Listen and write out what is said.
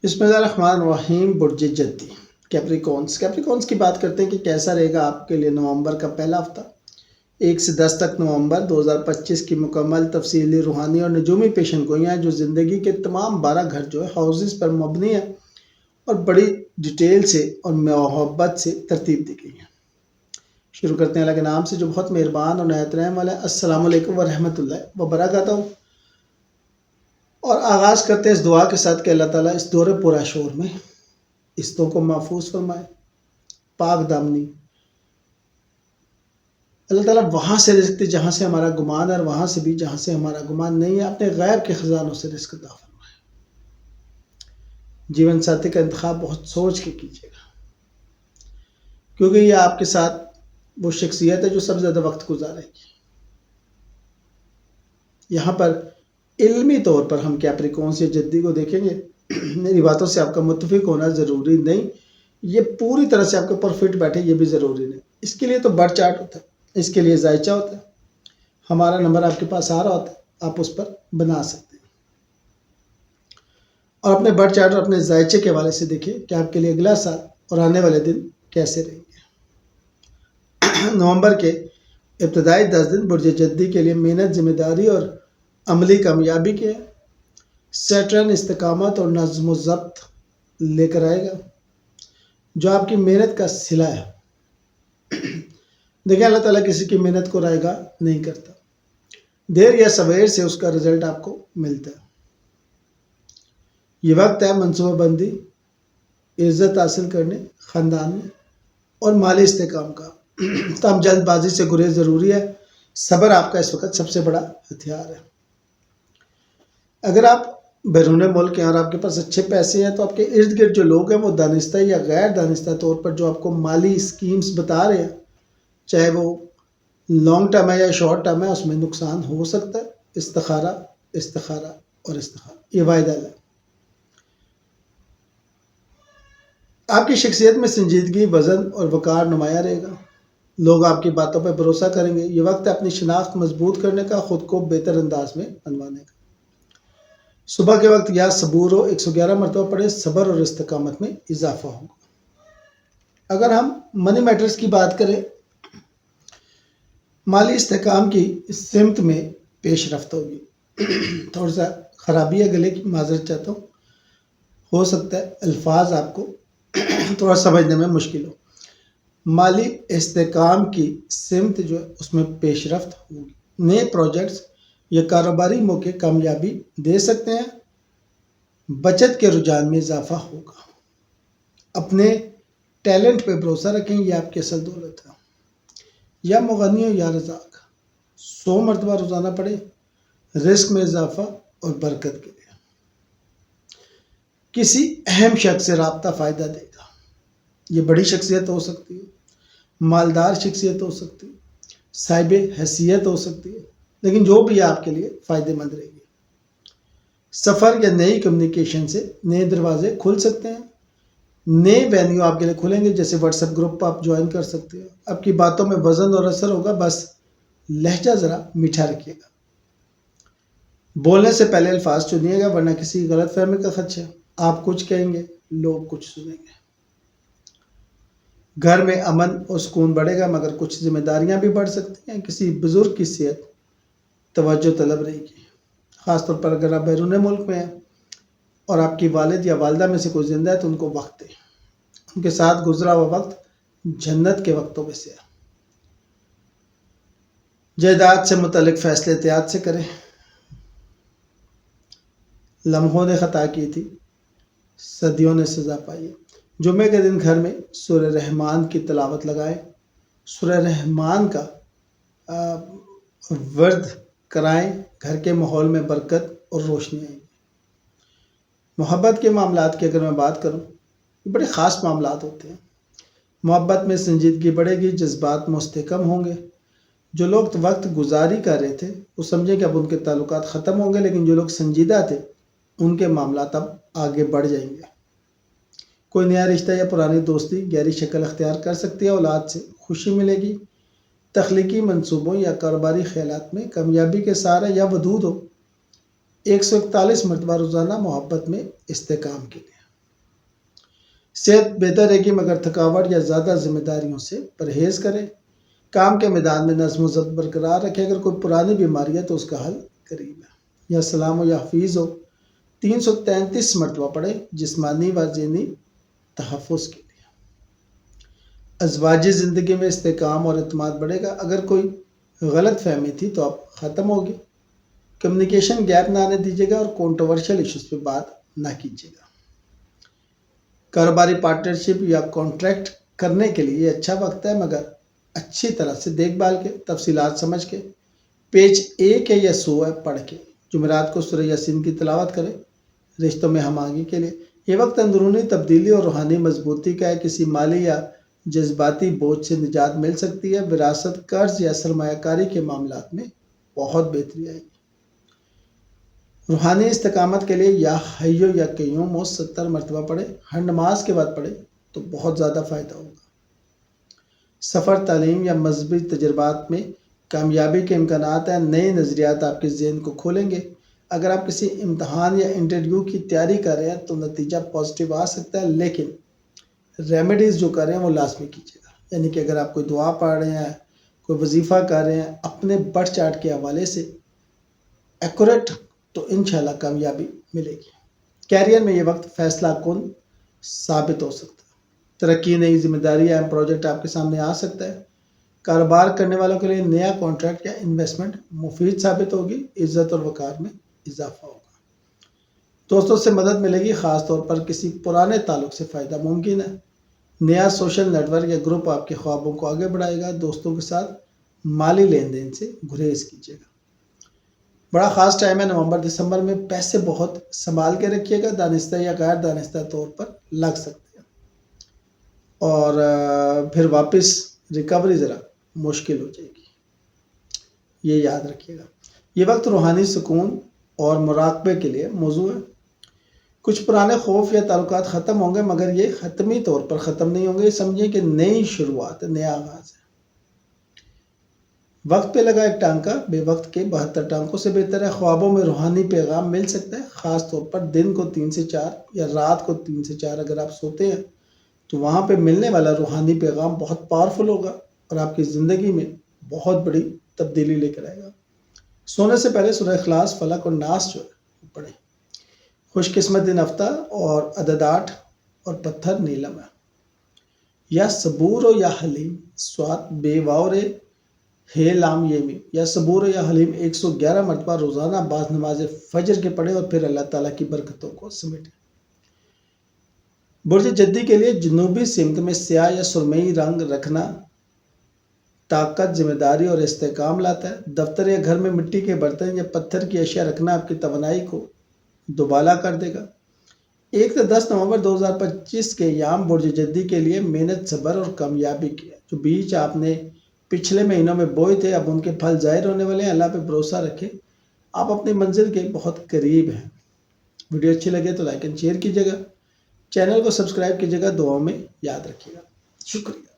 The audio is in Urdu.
بسم اللہ الرحمن الرحیم۔ برج جدی کیپریکونس کی بات کرتے ہیں کہ کیسا رہے گا آپ کے لیے نومبر کا پہلا ہفتہ 1 سے 10 تک۔ نومبر 2025 کی مکمل تفصیلی روحانی اور نجومی پیشن گوئیاں جو زندگی کے تمام 12 گھر جو ہے ہاؤسز پر مبنی ہیں اور بڑی ڈیٹیل سے اور محبت سے ترتیب دی گئی ہیں۔ شروع کرتے ہیں اللہ کے نام سے جو بہت مہربان اور نہایت رحم والا ہے۔ السلام علیکم ورحمۃ اللہ وبرکاتہ۔ اور آغاز کرتے ہیں اس دعا کے ساتھ کہ اللہ تعالیٰ اس دور پورا شور میں اس دو کو محفوظ فرمائے، پاک دامنی۔ اللہ تعالیٰ وہاں سے رزق دے جہاں سے ہمارا گمان ہے، اور وہاں سے بھی جہاں سے ہمارا گمان نہیں ہے، اپنے غیب کے خزانوں سے رزق عطا فرمائے۔ جیون ساتھی کا انتخاب بہت سوچ کے کیجیے گا، کیونکہ یہ آپ کے ساتھ وہ شخصیت ہے جو سب سے زیادہ وقت گزارے گی۔ یہاں پر علمی طور پر ہم کیپریکونس یا جدی کو دیکھیں گے۔ میری باتوں سے آپ کا متفق ہونا ضروری نہیں، یہ پوری طرح سے آپ کے اوپر فٹ بیٹھے یہ بھی ضروری نہیں۔ اس کے لیے تو برتھ چارٹ ہوتا ہے، اس کے لیے ذائچہ ہوتا ہے، ہمارا نمبر آپ کے پاس آ رہا ہوتا ہے، آپ اس پر بنا سکتے ہیں۔ اور اپنے برتھ چارٹ اور اپنے ذائچے کے حوالے سے دیکھیے کہ آپ کے لیے اگلا سال اور آنے والے دن کیسے رہیں گے۔ نومبر کے ابتدائی 10 دن برج جدی کے لیے محنت، ذمہ داری اور عملی کامیابی کے سیٹرن استقامت اور نظم و ضبط لے کر آئے گا جو آپ کی محنت کا صلہ ہے۔ دیکھیں اللہ تعالیٰ کسی کی محنت کو رائے گا نہیں کرتا، دیر یا سویر سے اس کا رزلٹ آپ کو ملتا ہے۔ یہ وقت ہے منصوبہ بندی، عزت حاصل کرنے، خاندان میں اور مالی استحکام کا۔ تاہم جلد بازی سے گریز ضروری ہے، صبر آپ کا اس وقت سب سے بڑا ہتھیار ہے۔ اگر آپ بیرون ملک ہیں اور آپ کے پاس اچھے پیسے ہیں تو آپ کے ارد گرد جو لوگ ہیں وہ دانستہ یا غیر دانستہ طور پر جو آپ کو مالی اسکیمز بتا رہے ہیں، چاہے وہ لانگ ٹرم ہے یا شارٹ ٹرم ہے، اس میں نقصان ہو سکتا ہے۔ استخارہ استخارہ اور استخارہ یہ واحد حل ہے۔ آپ کی شخصیت میں سنجیدگی، وزن اور وقار نمایاں رہے گا، لوگ آپ کی باتوں پر بھروسہ کریں گے۔ یہ وقت ہے اپنی شناخت مضبوط کرنے کا، خود کو بہتر انداز میں منوانے کا۔ صبح کے وقت یا صبور ہو 111 مرتبہ پڑھے، صبر اور استقامت میں اضافہ ہوگا۔ اگر ہم منی میٹرز کی بات کریں، مالی استحکام کی سمت میں پیش رفت ہوگی۔ تھوڑا سا خرابی ہے گلے کی، معذرت چاہتا ہوں، ہو سکتا ہے الفاظ آپ کو تھوڑا سمجھنے میں مشکل ہو۔ مالی استحکام کی سمت جو ہے اس میں پیش رفت ہوگی، نئے پروجیکٹس یا کاروباری موقع کامیابی دے سکتے ہیں، بچت کے رجحان میں اضافہ ہوگا۔ اپنے ٹیلنٹ پہ بھروسہ رکھیں، یہ آپ کی اصل دولت ہے۔ یا مغنی ہو یا رزاق، 100 مرتبہ روزانہ پڑھے، رزق میں اضافہ اور برکت کے لیے۔ کسی اہم شخص سے رابطہ فائدہ دے گا، یہ بڑی شخصیت ہو سکتی ہے، مالدار شخصیت ہو سکتی ہے، صاحب حیثیت ہو سکتی ہے، لیکن جو بھی آپ کے لیے فائدہ مند رہے گی۔ سفر یا نئی کمیونیکیشن سے نئے دروازے کھل سکتے ہیں، نئے وینیو آپ کے لیے کھلیں گے، جیسے واٹس ایپ گروپ آپ جوائن کر سکتے ہیں۔ آپ کی باتوں میں وزن اور اثر ہوگا، بس لہجہ ذرا میٹھا رکھیے گا۔ بولنے سے پہلے الفاظ چنیے گا، ورنہ کسی غلط فہمی کا خدشہ۔ آپ کچھ کہیں گے، لوگ کچھ سنیں گے۔ گھر میں امن اور سکون بڑھے گا، مگر کچھ ذمہ داریاں بھی بڑھ سکتی ہیں۔ کسی بزرگ کی صحت توجہ طلب رہے گی، خاص طور پر اگر آپ بیرون ملک میں ہیں اور آپ کی والد یا والدہ میں سے کوئی زندہ ہے تو ان کو وقت دیں، ان کے ساتھ گزرا ہوا وقت جنت کے وقتوں میں سے ہے۔ جائیداد سے متعلق فیصلے احتیاط سے کریں، لمحوں نے خطا کی تھی، صدیوں نے سزا پائی ہے۔ جمعے کے دن گھر میں سورہ رحمان کی تلاوت لگائیں، سورہ رحمان کا ورد کرائیں، گھر کے ماحول میں برکت اور روشنی آئے گی۔ محبت کے معاملات کی اگر میں بات کروں، یہ بڑے خاص معاملات ہوتے ہیں۔ محبت میں سنجیدگی بڑھے گی، جذبات مستحکم ہوں گے۔ جو لوگ وقت گزاری کر رہے تھے وہ سمجھیں کہ اب ان کے تعلقات ختم ہوں گے، لیکن جو لوگ سنجیدہ تھے ان کے معاملات اب آگے بڑھ جائیں گے۔ کوئی نیا رشتہ یا پرانی دوستی گہری شکل اختیار کر سکتی ہے، اولاد سے خوشی ملے گی۔ تخلیقی منصوبوں یا کاروباری خیالات میں کامیابی کے سہارے یا ودود ہو۔ 141 مرتبہ روزانہ محبت میں استحکام کے لیے۔ صحت بہتر رہے گی مگر تھکاوٹ یا زیادہ ذمہ داریوں سے پرہیز کریں۔ کام کے میدان میں نظم و ضبط برقرار رکھیں، اگر کوئی پرانی بیماری ہے تو اس کا حل قریب ہے۔ یا سلام و یا حفیظ ہو 333 مرتبہ پڑھیں جسمانی و ذہنی تحفظ کے لیے۔ ازواجی زندگی میں استحکام اور اعتماد بڑھے گا، اگر کوئی غلط فہمی تھی تو اب ختم ہوگی۔ کمیونیکیشن گیپ نہ آنے دیجیے گا اور کنٹروورشل ایشوز پہ بات نہ کیجیے گا۔ کاروباری پارٹنرشپ یا کانٹریکٹ کرنے کے لیے یہ اچھا وقت ہے، مگر اچھی طرح سے دیکھ بھال کے تفصیلات سمجھ کے پیج 1 ہے یا 100 ہے پڑھ کے جمعرات کو سورہ یاسین کی تلاوت کریں۔ رشتوں میں ہم آہنگی کے لیے یہ وقت اندرونی تبدیلی اور روحانی مضبوطی کا ہے، کسی مالی یا جذباتی بوجھ سے نجات مل سکتی ہے۔ وراثت، قرض یا سرمایہ کاری کے معاملات میں بہت بہتری آئے گی۔ روحانی استقامت کے لیے یا حیو یا قیوم و 70 مرتبہ پڑھیں، ہر نماز کے بعد پڑھیں تو بہت زیادہ فائدہ ہوگا۔ سفر، تعلیم یا مذہبی تجربات میں کامیابی کے امکانات ہیں، نئے نظریات آپ کے ذہن کو کھولیں گے۔ اگر آپ کسی امتحان یا انٹرویو کی تیاری کر رہے ہیں تو نتیجہ پازیٹیو آ سکتا ہے، لیکن ریمیڈیز جو کر رہے ہیں وہ لازمی کیجیے گا۔ یعنی کہ اگر آپ کوئی دعا پڑھ رہے ہیں، کوئی وظیفہ کر رہے ہیں، اپنے برتھ چارٹ کے حوالے سے ایکوریٹ، تو انشاءاللہ کامیابی ملے گی۔ کیریئر میں یہ وقت فیصلہ کن ثابت ہو سکتا ہے۔ ترقی، نئی ذمہ داری یا پروجیکٹ آپ کے سامنے آ سکتا ہے۔ کاروبار کرنے والوں کے لیے نیا کانٹریکٹ یا انویسٹمنٹ مفید ثابت ہوگی۔ عزت اور وقار میں اضافہ ہوگا۔ دوستوں سے مدد ملے گی، خاص طور پر کسی پرانے تعلق سے فائدہ ممکن ہے۔ نیا سوشل نیٹ ورک یا گروپ آپ کے خوابوں کو آگے بڑھائے گا۔ دوستوں کے ساتھ مالی لین دین سے گریز کیجیے گا۔ بڑا خاص ٹائم ہے نومبر دسمبر میں، پیسے بہت سنبھال کے رکھیے گا، دانستہ یا غیر دانستہ طور پر لگ سکتے ہیں اور پھر واپس ریکوری ذرا مشکل ہو جائے گی، یہ یاد رکھیے گا۔ یہ وقت روحانی سکون اور مراقبے کے لیے موزوں ہے۔ کچھ پرانے خوف یا تعلقات ختم ہوں گے، مگر یہ حتمی طور پر ختم نہیں ہوں گے۔ یہ سمجھیں کہ نئی شروعات ہے، نیا آغاز ہے۔ وقت پہ لگا ایک ٹانکا بے وقت کے 72 ٹانکوں سے بہتر ہے۔ خوابوں میں روحانی پیغام مل سکتا ہے، خاص طور پر دن کو 3 سے 4 یا رات کو 3 سے 4 اگر آپ سوتے ہیں تو وہاں پہ ملنے والا روحانی پیغام بہت پاورفل ہوگا اور آپ کی زندگی میں بہت بڑی تبدیلی لے کر آئے گا۔ سونے سے پہلے سورہ اخلاص، فلق اور ناس جو ہے پڑھیں۔ خوش قسمت دن ہفتہ اور عدد 8 اور پتھر نیلم ہے۔ یا صبور ہو یا حلیم، سوات بے واؤ رے ہے لام یہ میم، یا صبور یا حلیم 111 مرتبہ روزانہ بعض نماز فجر کے پڑھیں اور پھر اللہ تعالیٰ کی برکتوں کو سمیٹیں۔ برج جدی کے لیے جنوبی سمت میں سیاہ یا سرمئی رنگ رکھنا طاقت، ذمہ داری اور استحکام لاتا ہے۔ دفتر یا گھر میں مٹی کے برتن یا پتھر کی اشیاء رکھنا آپ کی توانائی کو دوبالا کر دے گا۔ 1 سے 10 نومبر 2025 کے ایام برج جدی کے لیے محنت، صبر اور کامیابی کی ہے۔ جو بیج آپ نے پچھلے مہینوں میں بوئے تھے اب ان کے پھل ظاہر ہونے والے ہیں۔ اللہ پہ بھروسہ رکھیں، آپ اپنی منزل کے بہت قریب ہیں۔ ویڈیو اچھی لگے تو لائک اینڈ شیئر کیجیے گا، چینل کو سبسکرائب کیجیے گا، دعاؤں میں یاد رکھیے گا۔ شکریہ۔